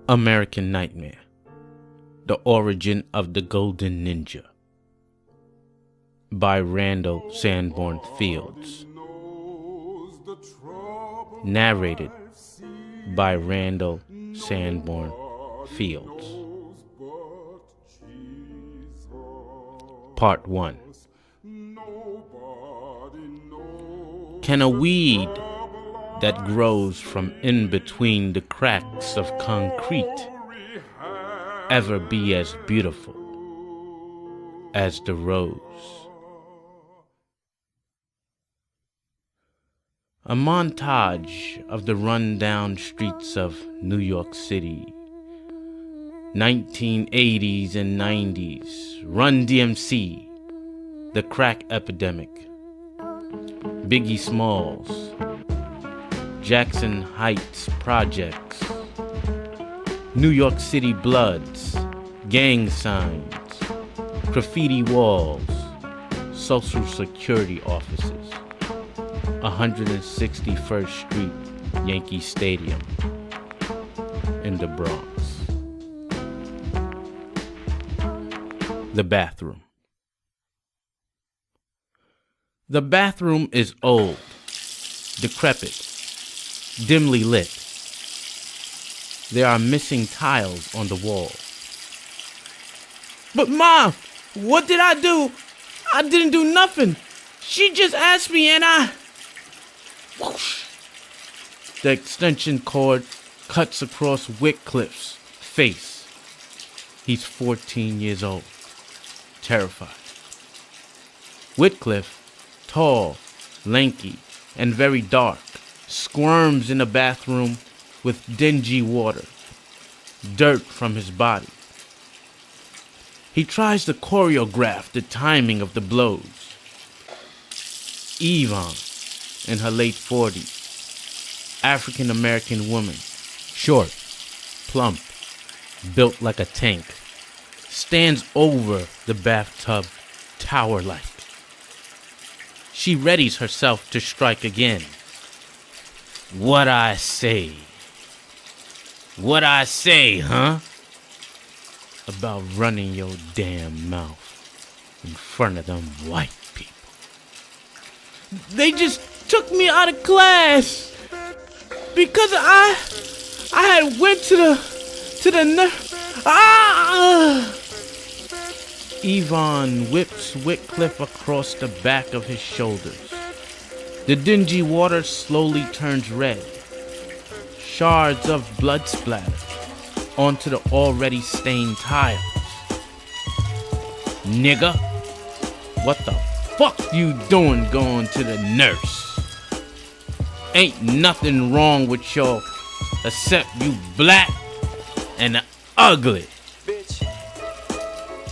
American Nightmare: The Origin of the Golden Ninja by Randall Sanborn Fields. Narrated by Randall Sanborn Fields. Part 1. Can a weed that grows from in between the cracks of concrete ever be as beautiful as the rose? A montage of the run-down streets of New York City, 1980s and 90s, Run DMC, the crack epidemic, Biggie Smalls, Jackson Heights projects, New York City Bloods, gang signs, graffiti walls, Social Security offices, 161st Street, Yankee Stadium in the Bronx. The bathroom. The bathroom is old, decrepit, dimly lit. There are missing tiles on the wall. But Mom, what did I do? I didn't do nothing. She just asked me and I... Whoosh. The extension cord cuts across Wycliffe's face. He's 14 years old, terrified. Wycliffe, tall, lanky, and very dark, squirms in a bathroom with dingy water, dirt from his body. He tries to choreograph the timing of the blows. Yvonne, in her late 40s, African-American woman, short, plump, built like a tank, stands over the bathtub tower-like. She readies herself to strike again. What I say, huh? About running your damn mouth in front of them white people. They just took me out of class because I had went to the Yvonne whips Wycliffe across the back of his shoulders. The dingy water slowly turns red. Shards of blood splatter onto the already stained tiles. Nigga, what the fuck you doing going to the nurse? Ain't nothing wrong with y'all except you black and ugly. Bitch.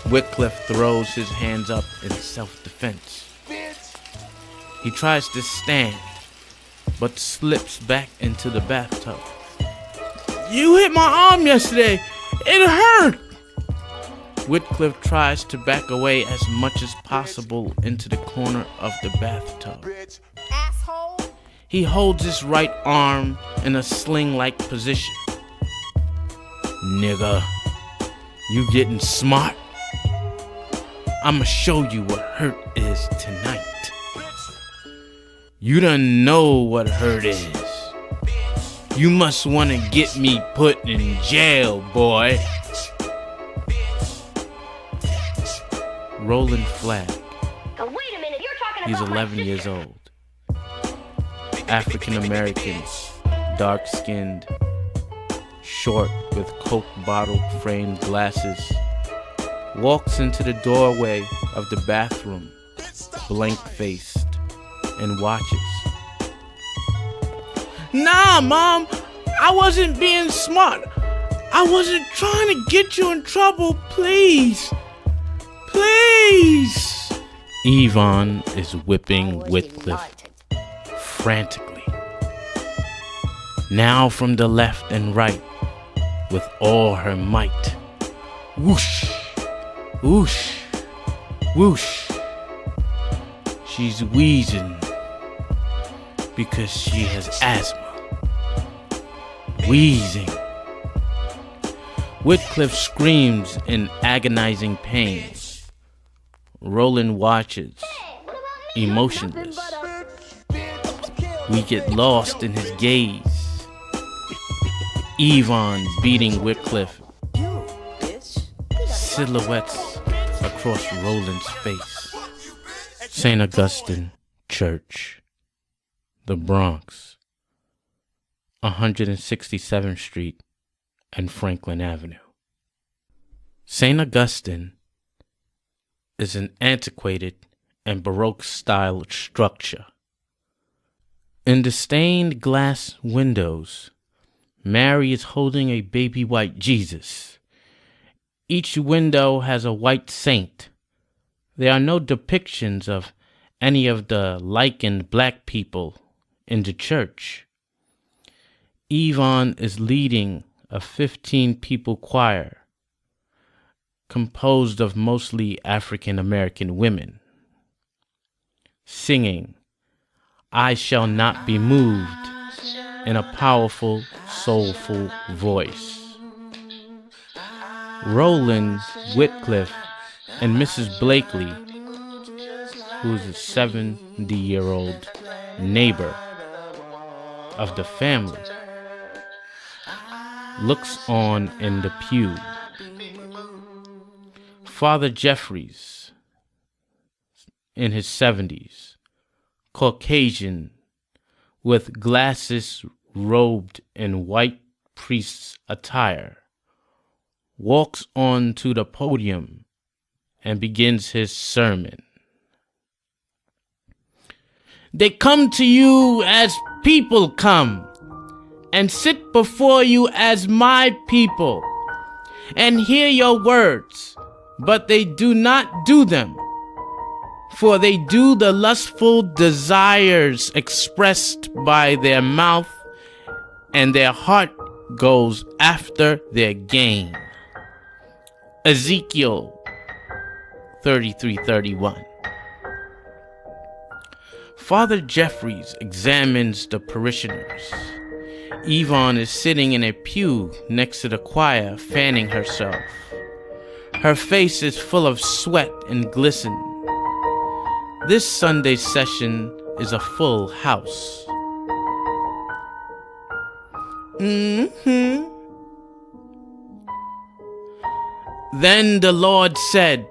Wycliffe throws his hands up in self-defense. Bitch. He tries to stand, but slips back into the bathtub. You hit my arm yesterday. It hurt. Wycliffe tries to back away as much as possible into the corner of the bathtub. Bitch. Asshole. He holds his right arm in a sling-like position. Nigga, you getting smart? I'ma show you what hurt is tonight. You don't know what hurt is. You must want to get me put in jail, boy. Roland Flagg. Wait a minute, you're talking He's about 11 years old. African American, dark-skinned, short with Coke bottle framed glasses, walks into the doorway of the bathroom, blank-faced, and watches. Nah, Mom, I wasn't being smart. I wasn't trying to get you in trouble, please. Please. Yvonne is whipping Wycliffe frantically. Now from the left and right with all her might. Whoosh, whoosh, whoosh. She's wheezing because she has asthma. Wheezing Whitcliffe screams in agonizing pain. Roland watches, emotionless. We get lost in his gaze. Yvonne beating Whitcliffe. Silhouettes across Roland's face. St. Augustine Church, the Bronx, 167th Street and Franklin Avenue. St. Augustine is an antiquated and Baroque style structure. In the stained glass windows, Mary is holding a baby white Jesus. Each window has a white saint. There are no depictions of any of the lichened black people in the church. Yvonne is leading a 15-people choir composed of mostly African American women, singing "I Shall Not Be Moved" in a powerful, soulful voice. Roland, Whitcliffe, and Mrs. Blakely, who is a 70-year-old neighbor of the family, looks on in the pew. Father Jeffries, in his 70s, Caucasian, with glasses, robed in white priest's attire, walks on to the podium and begins his sermon. They come to you as people come, and sit before you as my people, and hear your words, but they do not do them. For they do the lustful desires expressed by their mouth, and their heart goes after their gain. Ezekiel 33:31. Father Jeffries examines the parishioners. Yvonne is sitting in a pew next to the choir, fanning herself. Her face is full of sweat and glisten. This Sunday session is a full house. Then the Lord said,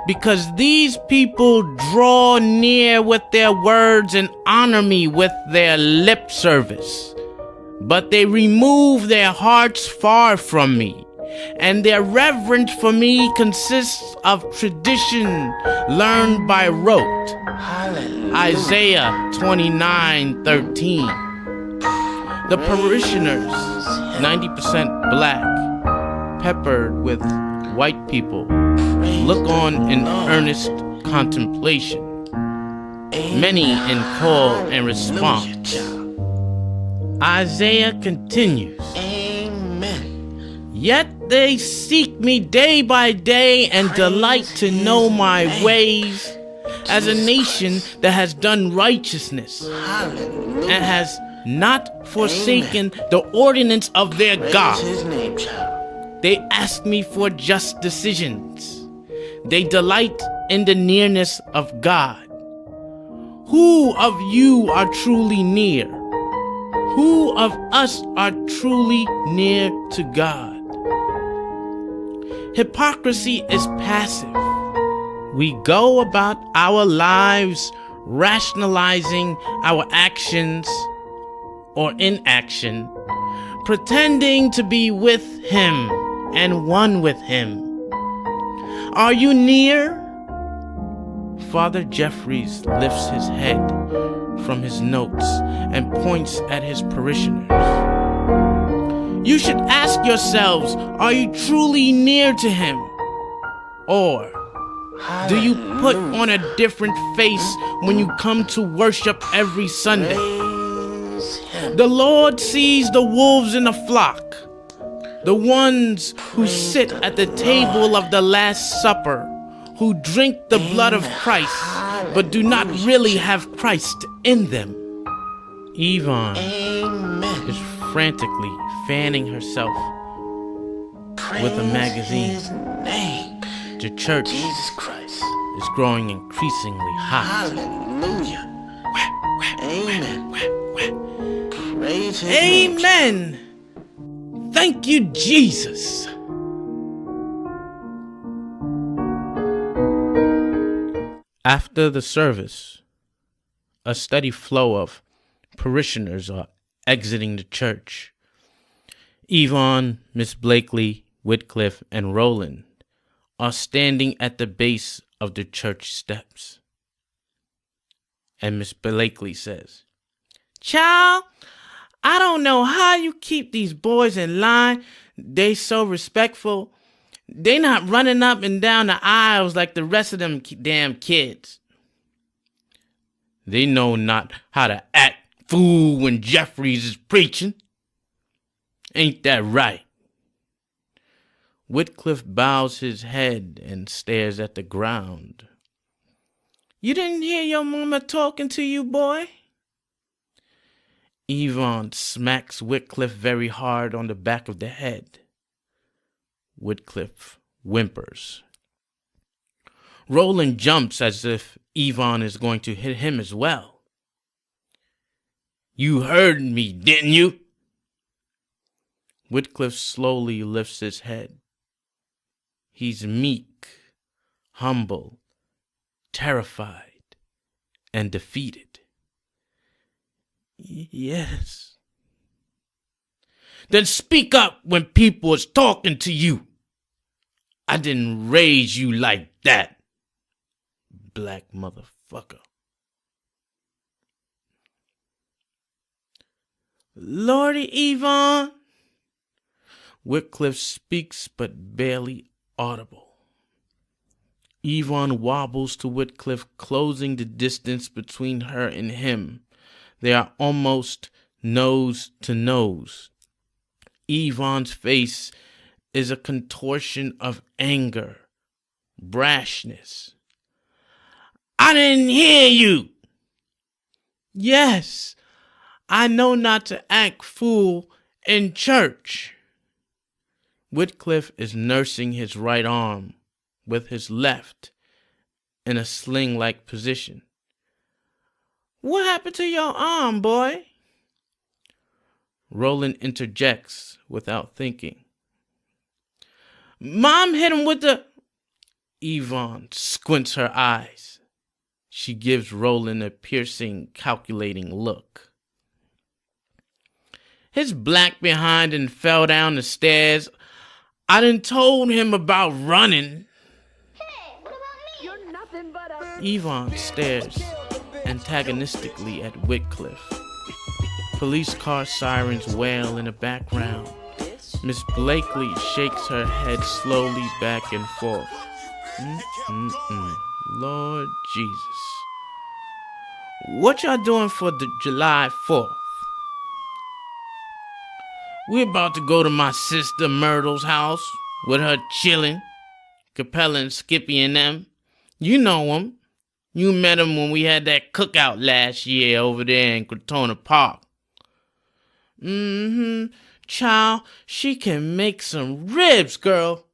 "Because these people draw near with their words and honor me with their lip service, but they remove their hearts far from me, and their reverence for me consists of tradition learned by rote." Isaiah 29:13. The parishioners, 90% black, peppered with white people, look on in earnest contemplation, many in call and response. Isaiah continues, "Yet they seek me day by day and delight to know my ways, as a nation that has done righteousness and has not forsaken the ordinance of their God. They ask me for just decisions. They delight in the nearness of God. Who of you are truly near? Who of us are truly near to God?" Hypocrisy is passive. We go about our lives rationalizing our actions or inaction, pretending to be with Him and one with Him. Are you near? Father Jeffries lifts his head from his notes and points at his parishioners. You should ask yourselves, are you truly near to Him? Or do you put on a different face when you come to worship every Sunday? The Lord sees the wolves in the flock, the ones who sit at the table of the Last Supper, who drink the blood of Christ, but do not really have Christ in them. Yvonne is frantically fanning herself. with a magazine. His name. The church Jesus Christ. is growing increasingly hot. Hallelujah. Amen. Praise his name. Amen. Thank you, Jesus. After the service, a steady flow of parishioners are exiting the church. Yvonne, Miss Blakely, Whitcliffe, and Roland are standing at the base of the church steps. And Miss Blakely says, "Child, I don't know how you keep these boys in line. They so respectful. They not running up and down the aisles like the rest of them damn kids. They know not how to act fool when Jeffries is preaching. Ain't that right?" Whitcliffe bows his head and stares at the ground. "You didn't hear your mama talking to you, boy?" Yvonne smacks Whitcliffe very hard on the back of the head. Whitcliffe whimpers. Roland jumps as if Yvonne is going to hit him as well. "You heard me, didn't you?" Whitcliffe slowly lifts his head. He's meek, humble, terrified, and defeated. "Yes." "Then speak up when people is talking to you. I didn't raise you like that, black motherfucker." "Lordy, Yvonne." Whitcliffe speaks but barely audible. Yvonne wobbles to Whitcliffe, closing the distance between her and him. They are almost nose to nose. Yvonne's face is a contortion of anger, brashness. "I didn't hear you." "Yes, I know not to act fool in church." Whitcliffe is nursing his right arm with his left in a sling-like position. "What happened to your arm, boy?" Roland interjects without thinking. "Mom hit him with the..." Yvonne squints her eyes. She gives Roland a piercing, calculating look. "His black behind and fell down the stairs. I done told him about running." Hey, what about me? You're nothing but a... Yvonne stares antagonistically at Whitcliffe. Police car sirens wail in the background. Miss Blakely shakes her head slowly back and forth. Lord Jesus. "What y'all doing for the July 4th? We're about to go to my sister Myrtle's house with her chillin', Capella and Skippy and them. You know 'em. You met 'em when we had that cookout last year over there in Crotona Park." "Child, she can make some ribs, girl."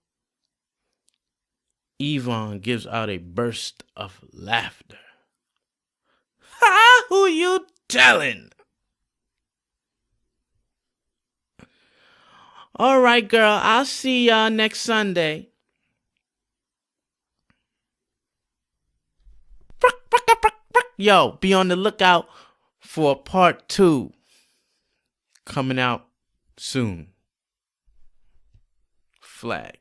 Yvonne gives out a burst of laughter. "Ha! Who you telling?" "All right, girl, I'll see y'all next Sunday." Yo, be on the lookout for part 2 coming out soon. Flag.